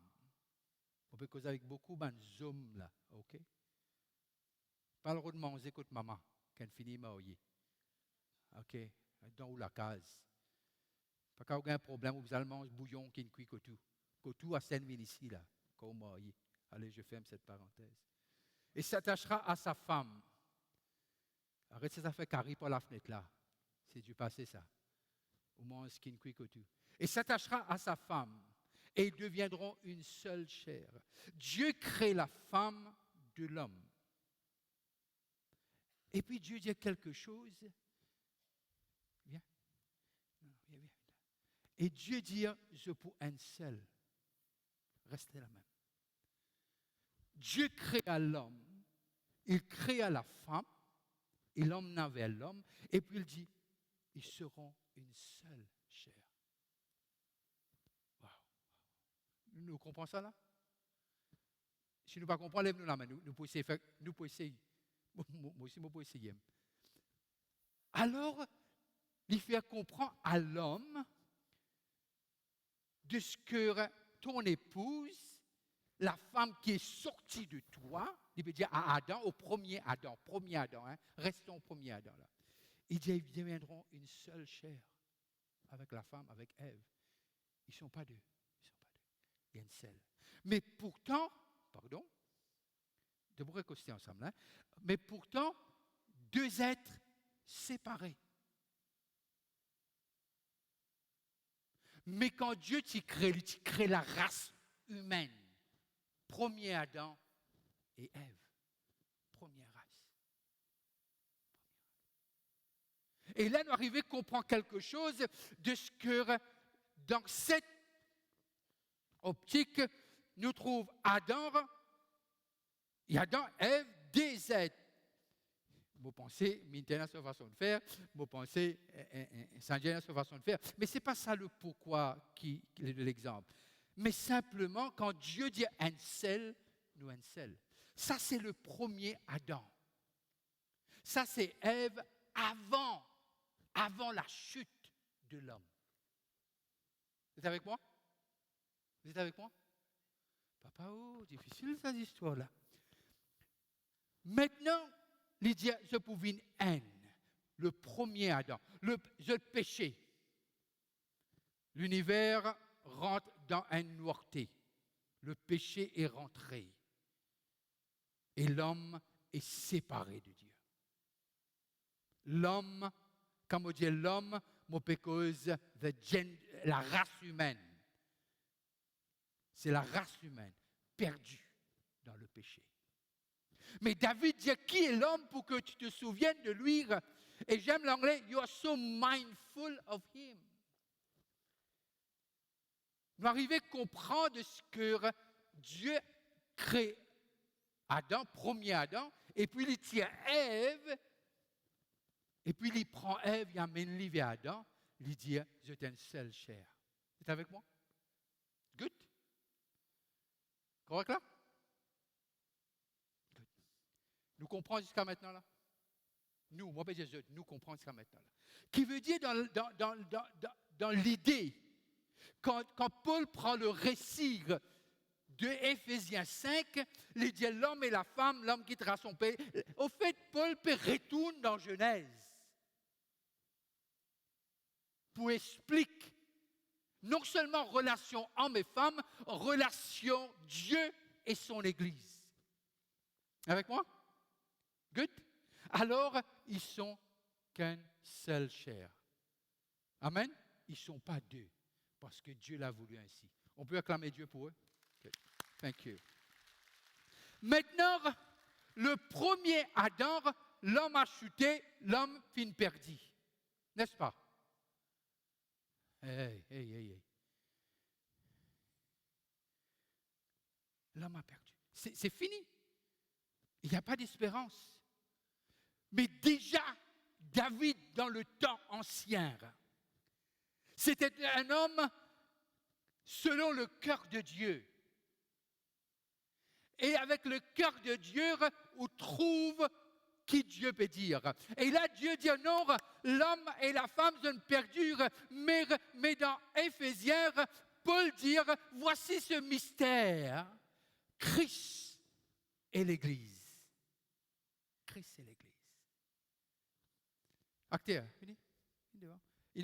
On peut causer avec beaucoup d'hommes là, ok? Parle de manger écoute maman, quand finit mariée. Ok, dans la case. Pas qu'il y a un problème, vous allez manger bouillon qui ne cuit que tout. Que tout à Saint-Vin ici là, quand vous mariez. Allez, je ferme cette parenthèse. Et s'attachera à sa femme. Arrêtez ça fait carré par la fenêtre là. C'est du passé ça. Au moins ce qui ne cuit que tout. Et s'attachera à sa femme. Et ils deviendront une seule chair. Dieu crée la femme de l'homme. Et puis Dieu dit quelque chose. Viens. Viens. Et Dieu dit, je pour un seul. Restez là même. Dieu créa l'homme. Il créa la femme. Il l'emmena vers l'homme. Et puis il dit, ils seront une seule chair. Wow. Nous comprenons ça là? Si nous ne comprenons pas, lève-nous la main. Nous pouvons essayer. Nous pouvons essayer. Moi aussi, je peux essayer. Alors, il fait comprendre à l'homme de ce que ton épouse, la femme qui est sortie de toi, il veut dire à Adam, au premier Adam, restons au premier Adam là. Il dit, ils deviendront une seule chair avec la femme, avec Ève. Ils ne sont pas deux. Il y a une seule. Mais pourtant, de vous récoster ensemble, hein, mais pourtant, deux êtres séparés. Mais quand Dieu t'y crée la race humaine. Premier Adam et Ève. Première race. Et là, nous arrivons à comprendre quelque chose de ce que, dans cette optique, nous trouvons Adam, Ève, des êtres. Vous pensez, maintenant, c'est façon de faire, vous pensez, c'est façon de faire. Mais ce n'est pas ça le pourquoi de l'exemple. Mais simplement, quand Dieu dit un seul, nous un seul. Ça, c'est le premier Adam. Ça, c'est Ève avant la chute de l'homme. Vous êtes avec moi? Vous êtes avec moi? Papa, difficile cette histoire-là. Maintenant, il dit, je pouvais une haine, le premier Adam, le péché. L'univers rentre dans une noirté. Le péché est rentré. Et l'homme est séparé de Dieu. L'homme, comme on dit l'homme, la race humaine. C'est la race humaine perdue dans le péché. Mais David dit, qui est l'homme pour que tu te souviennes de lui? Et j'aime l'anglais, you are so mindful of him. Nous arrivons à comprendre ce que Dieu crée Adam, premier Adam, et puis il tient Ève, et puis il prend Ève, il amène lui vers Adam, il dit, je t'ai une seule chair. Vous êtes avec moi? Good? Correct là? Good. Nous comprenons jusqu'à maintenant là? Nous comprenons jusqu'à maintenant là. Qui veut dire dans l'idée, quand Paul prend le récit de Éphésiens 5, il dit l'homme et la femme, l'homme quittera son père. Au fait, Paul retourne dans Genèse pour expliquer non seulement relation homme et femme, relation Dieu et son Église. Avec moi? Good? Alors, ils sont qu'une seule chair. Amen? Ils ne sont pas deux, parce que Dieu l'a voulu ainsi. On peut acclamer Dieu pour eux? Okay. Thank you. Maintenant, le premier Adam, l'homme a chuté, l'homme finit perdu. N'est-ce pas? Hey. L'homme a perdu. C'est fini. Il n'y a pas d'espérance. Mais déjà, David, dans le temps ancien, c'était un homme selon le cœur de Dieu. Et avec le cœur de Dieu, on trouve qui Dieu peut dire. Et là, Dieu dit non, l'homme et la femme sont perdus, mais dans Éphésiens, Paul dit, voici ce mystère, Christ et l'Église. Christ et l'Église. Acteur, venez devant. Il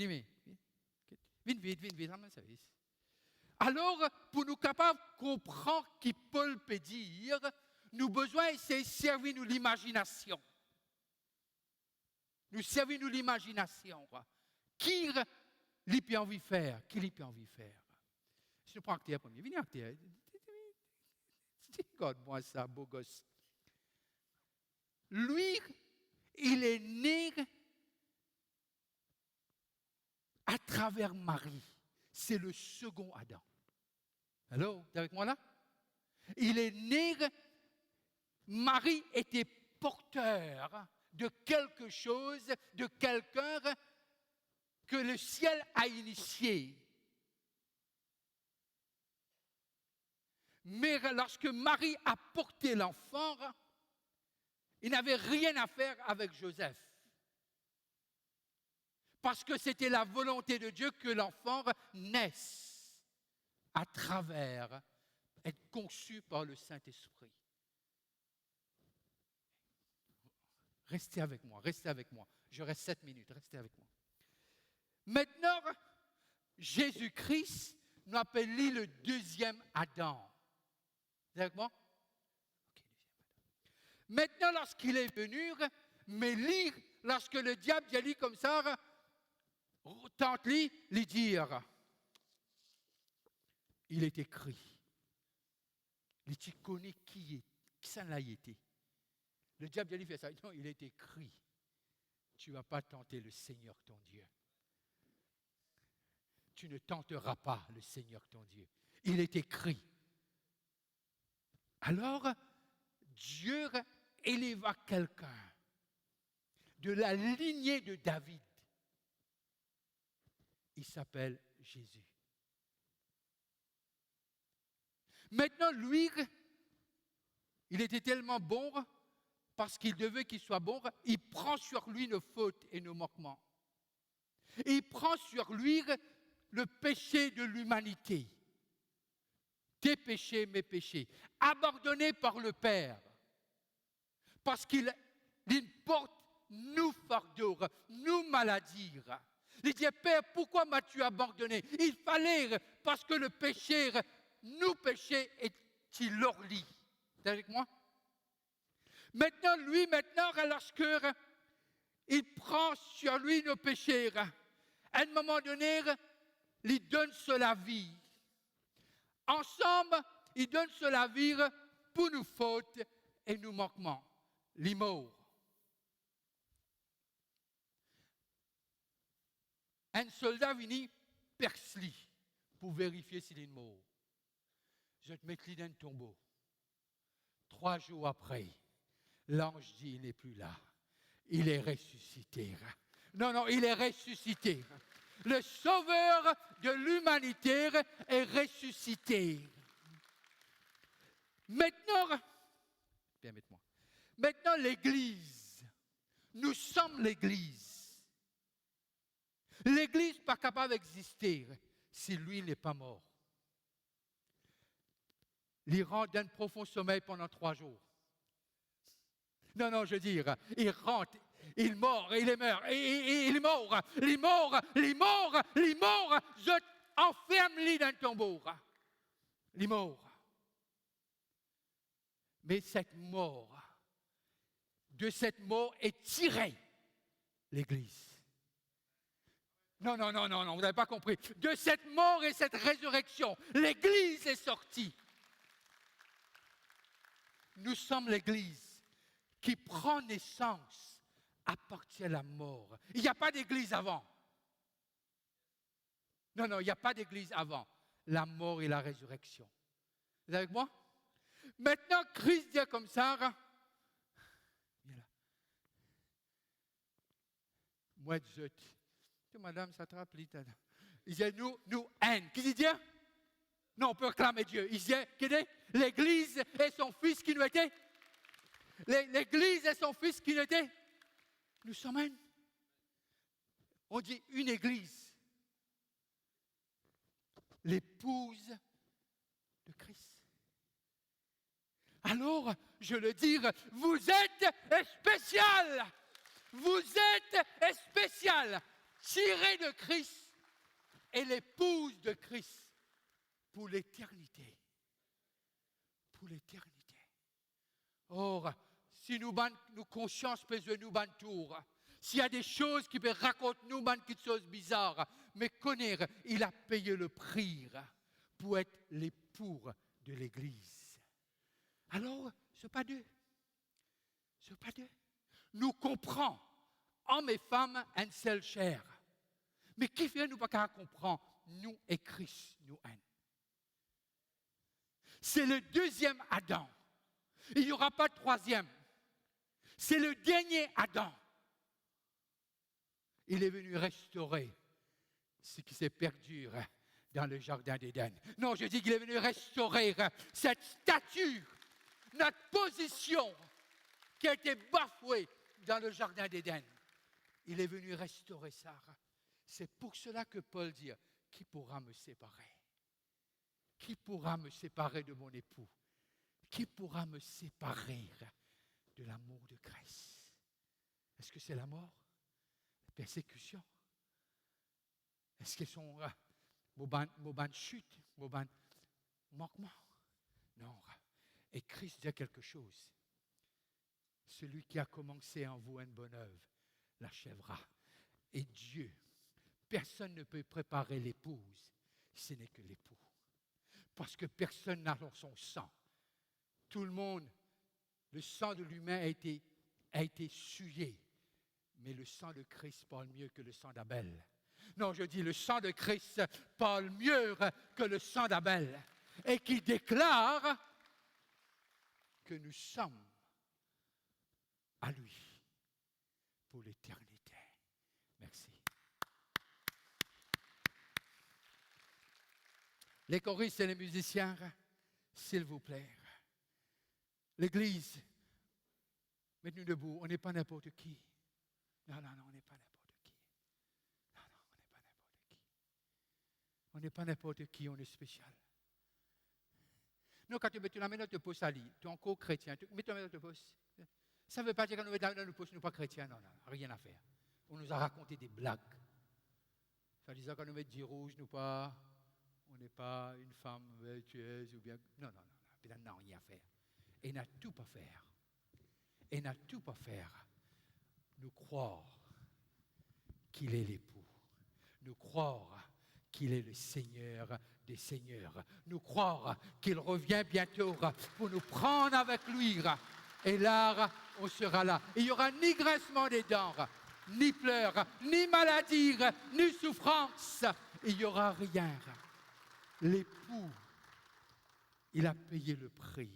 dit, vite, ramène service. Alors, pour nous capables de comprendre ce que Paul peut dire, nous avons besoin d'essayer de servir nous l'imagination. Nous servir nous l'imagination. Qui lui peut envie faire? Je prends acteur premier. Venez acteur. Regarde-moi ça, beau gosse. Lui, il est né à travers Marie. C'est le second Adam. Allô, t'es avec moi là? Il est né, Marie était porteur de quelque chose, de quelqu'un que le ciel a initié. Mais lorsque Marie a porté l'enfant, il n'avait rien à faire avec Joseph. Parce que c'était la volonté de Dieu que l'enfant naisse à travers, être conçu par le Saint-Esprit. Restez avec moi, restez avec moi. Je reste 7 minutes, restez avec moi. Maintenant, Jésus-Christ, nous appelle-lui le deuxième Adam. Vous êtes avec moi? Okay, maintenant, lorsqu'il est venu, mais lire, lorsque le diable y a dit comme ça, tente-lui, lui dire, il est écrit. Tu connais qui ça l'a été. Le diable lui fait ça. Non, il est écrit. Tu ne vas pas tenter le Seigneur ton Dieu. Tu ne tenteras pas le Seigneur ton Dieu. Il est écrit. Alors, Dieu éleva quelqu'un de la lignée de David. Il s'appelle Jésus. Maintenant, lui, il était tellement bon, parce qu'il devait qu'il soit bon, il prend sur lui nos fautes et nos manquements. Et il prend sur lui le péché de l'humanité. Tes péchés, mes péchés, abandonnés par le Père. Parce qu'il porte nos fardeaux, nos maladies. Il dit, Père, pourquoi m'as-tu abandonné? Il fallait, parce que le péché, nous péchés, et il leur lit. T'es avec moi? Maintenant, lorsque il prend sur lui nos péchés, à un moment donné, il donne la vie. Ensemble, il donne la vie pour nos fautes et nos manquements. Les morts. Un soldat vient perce-lui pour vérifier s'il est mort. Je te mets lui dans le tombeau. 3 jours après, l'ange dit, il n'est plus là. Il est ressuscité. Non, il est ressuscité. Le sauveur de l'humanité est ressuscité. Maintenant, l'Église, nous sommes l'Église. L'Église n'est pas capable d'exister si lui n'est pas mort. Il rentre dans un profond sommeil pendant 3 jours. Non, je veux dire, il rentre, il mord, il est mort, il mord, je enferme-le dans le tombeau. Il mort. Mais de cette mort est tirée l'Église. Non, vous n'avez pas compris. De cette mort et cette résurrection, l'Église est sortie. Nous sommes l'Église qui prend naissance à partir de la mort. Il n'y a pas d'Église avant. Non, il n'y a pas d'Église avant la mort et la résurrection. Vous êtes avec moi? Maintenant, Christ dit comme ça, viens là. Moi, madame, ça te rappelle, il dit, nous haine. Qu'est-ce qu'il dit? Non, on peut réclamer Dieu. Il dit, l'Église et son Fils qui nous était. L'Église et son Fils qui nous était. Nous sommes un. On dit une Église. L'épouse de Christ. Alors, je le dis, vous êtes spécial. Vous êtes spécial. Tiré de Christ et l'épouse de Christ. Pour l'éternité. Pour l'éternité. Or, si nous conscience peut nous tour, s'il y a des choses qui peuvent raconter nous des choses bizarres, mais connaître, il a payé le prix pour être l'époux de l'Église. Alors, ce n'est pas deux. Nous comprenons, hommes et femmes, une seule chair. Mais qui fait nous pas comprendre, nous et Christ, nous un. C'est le deuxième Adam. Il n'y aura pas de troisième. C'est le dernier Adam. Il est venu restaurer ce qui s'est perdu dans le jardin d'Éden. Non, je dis qu'il est venu restaurer cette stature, notre position qui a été bafouée dans le jardin d'Éden. Il est venu restaurer ça. C'est pour cela que Paul dit, qui pourra me séparer? Qui pourra me séparer de mon époux? Qui pourra me séparer de l'amour de Christ? Est-ce que c'est la mort? La persécution? Est-ce qu'ils sont de chute, de manquement? Non. Et Christ dit quelque chose. Celui qui a commencé en vous une bonne œuvre l'achèvera. Et Dieu, personne ne peut préparer l'épouse, ce n'est que l'époux. Parce que personne n'a son sang. Tout le monde, le sang de l'humain a été souillé. Mais le sang de Christ parle mieux que le sang d'Abel. Non, je dis, le sang de Christ parle mieux que le sang d'Abel. Et qui déclare que nous sommes à lui pour l'éternité. Merci. Les choristes et les musiciens, s'il vous plaît. L'Église, mettez-nous debout, on n'est pas n'importe qui. Non, on n'est pas n'importe qui. Non, on n'est pas n'importe qui. On n'est pas n'importe qui, on est spécial. Non, quand tu mets la main dans le poste à lit, tu es encore chrétien, tu mets ta main dans le poste. Ça ne veut pas dire qu'on nous met dans le poste, nous ne sommes pas chrétiens. Non, rien à faire. On nous a raconté des blagues. Ça disait qu'on nous met 10 rouges, on n'est pas une femme vertueuse ou bien. Non, rien à faire. Et n'a tout pas faire. Et n'a tout pas faire. Nous croire qu'il est l'époux. Nous croire qu'il est le Seigneur des Seigneurs. Nous croire qu'il revient bientôt pour nous prendre avec lui. Et là, on sera là. Il n'y aura ni grincement des dents, ni pleurs, ni maladie, ni souffrance. Il n'y aura rien. L'époux, il a payé le prix.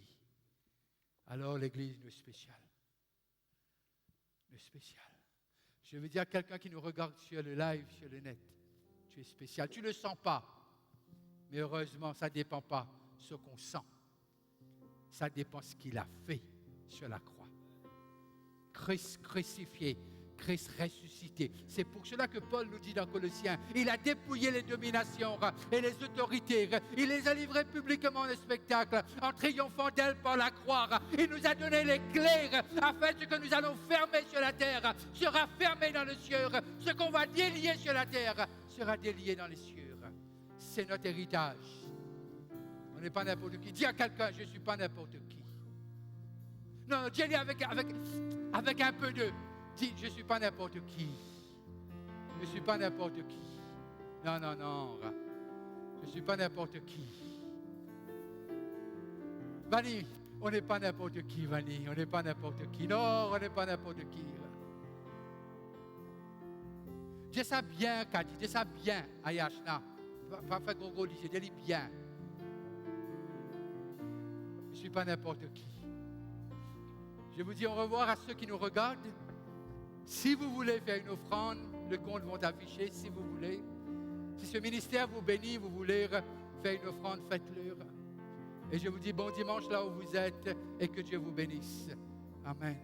Alors l'Église nous est spéciale. Nous spécial. Je veux dire à quelqu'un qui nous regarde sur le live, sur le net, tu es spécial. Tu ne le sens pas. Mais heureusement, ça ne dépend pas de ce qu'on sent. Ça dépend de ce qu'il a fait sur la croix. Christ crucifié, Christ ressuscité. C'est pour cela que Paul nous dit dans Colossiens, il a dépouillé les dominations et les autorités. Il les a livrées publiquement au spectacle en triomphant d'elles par la croix. Il nous a donné les clés afin que ce que nous allons fermer sur la terre sera fermé dans les cieux. Ce qu'on va délier sur la terre sera délié dans les cieux. C'est notre héritage. On n'est pas n'importe qui. Dis à quelqu'un, je ne suis pas n'importe qui. Non, dis-le avec un peu de... Dis, je ne suis pas n'importe qui. Je ne suis pas n'importe qui. Non. Je ne suis pas n'importe qui. Vanny, on n'est pas n'importe qui, Vanny. On n'est pas n'importe qui. Non, on n'est pas n'importe qui. Dis ça bien, Kadi. Dis ça bien, Ayashna. Pas faire gros lycée. Dis-le bien. Je ne suis pas n'importe qui. Je vous dis au revoir à ceux qui nous regardent. Si vous voulez faire une offrande, le compte va afficher, si vous voulez. Si ce ministère vous bénit, vous voulez faire une offrande, faites-le. Et je vous dis bon dimanche là où vous êtes et que Dieu vous bénisse. Amen.